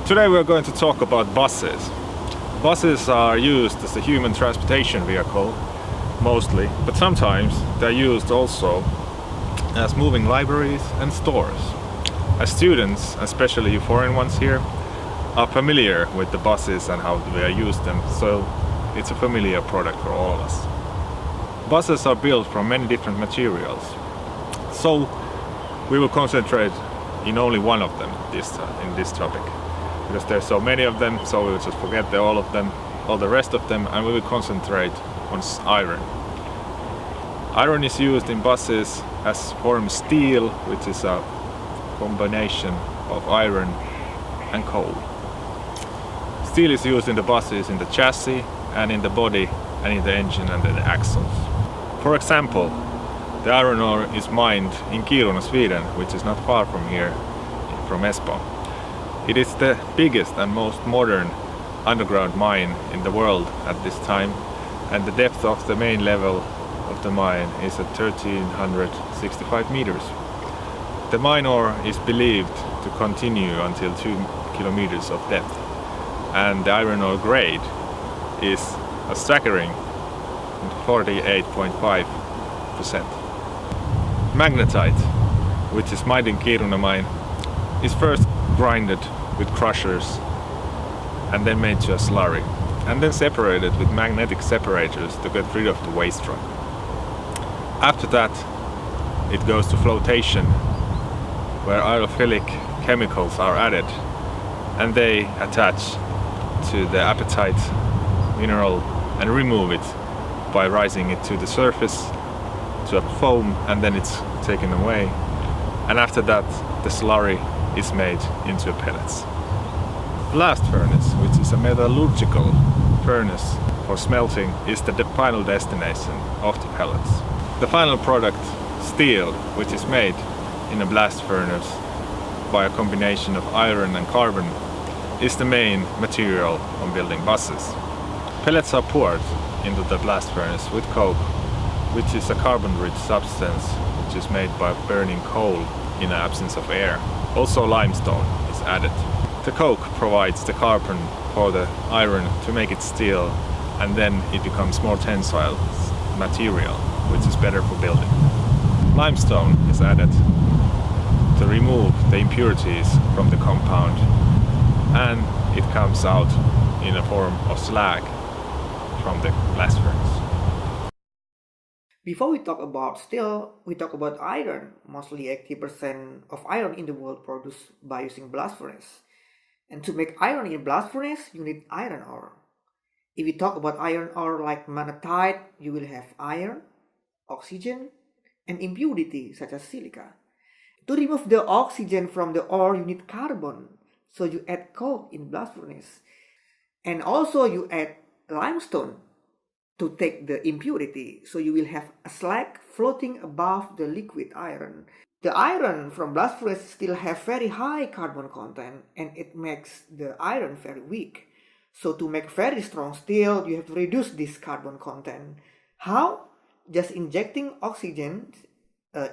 Today we're going to talk about buses. Buses are used as a human transportation vehicle, mostly, but sometimes they're used also as moving libraries and stores. As students, especially you foreign ones here, are familiar with the buses and how they use them, so it's a familiar product for all of us. Buses are built from many different materials, so we will concentrate in only one of them in this topic, because there's so many of them, so we will just forget all the rest of them, and we will concentrate on iron. Iron is used in buses as form steel, which is a combination of iron and coal. Steel is used in the buses, in the chassis and in the body and in the engine and the axles. For example, the iron ore is mined in Kiruna, Sweden, which is not far from here, from Espoo. It is the biggest and most modern underground mine in the world at this time, and the depth of the main level of the mine is at 1365 meters. The mine ore is believed to continue until 2 kilometers of depth, and the iron ore grade is a staggering 48.5%. Magnetite, which is mined in Kiruna mine, is first grinded with crushers and then made to a slurry, and then separated with magnetic separators to get rid of the waste rock. After that, it goes to flotation, where aerophilic chemicals are added, and they attach to the apatite mineral and remove it by rising it to the surface to a foam, and then it's taken away. And after that, the slurry is made into pellets. Blast furnace, which is a metallurgical furnace for smelting, is the final destination of the pellets. The final product, steel, which is made in a blast furnace by a combination of iron and carbon, is the main material on building buses. Pellets are poured into the blast furnace with coke, which is a carbon-rich substance which is made by burning coal in the absence of air. Also limestone is added. The coke provides the carbon for the iron to make it steel, and then it becomes more tensile material, which is better for building. Limestone is added to remove the impurities from the compound, and it comes out in a form of slag from the blast furnace. Before we talk about steel, we talk about iron. Mostly 80% of iron in the world produced by using blast furnace. And to make iron in blast furnace, you need iron ore. If you talk about iron ore like magnetite, you will have iron, oxygen, and impurity such as silica. To remove the oxygen from the ore, you need carbon. So you add coke in blast furnace. And also you add limestone to take the impurity, so you will have a slag floating above the liquid iron. The iron from blast furnace still have very high carbon content, and it makes the iron very weak. So to make very strong steel, you have to reduce this carbon content. How? Just injecting oxygen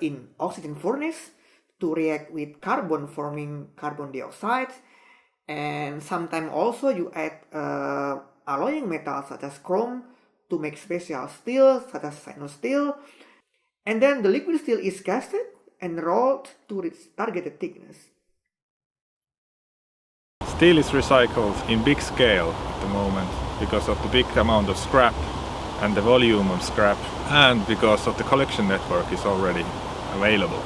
in oxygen furnace to react with carbon, forming carbon dioxide, and sometimes also you add alloying metals such as chrome to make special steel such as stainless steel, and then the liquid steel is casted and rolled to its targeted thickness. Steel is recycled in big scale at the moment because of the big amount of scrap and the volume of scrap, and because of the collection network is already available.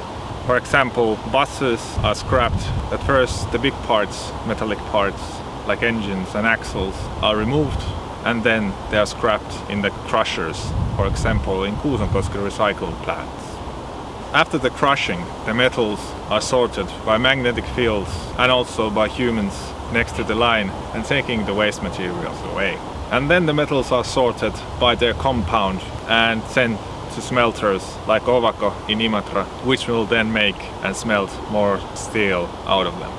For example, buses are scrapped. At first the big parts, metallic parts like engines and axles, are removed, and then they are scrapped in the crushers, for example in Kuusankoski recycle plants. After the crushing, the metals are sorted by magnetic fields and also by humans next to the line and taking the waste materials away. And then the metals are sorted by their compound and sent to smelters like Ovako in Imatra, which will then make and smelt more steel out of them.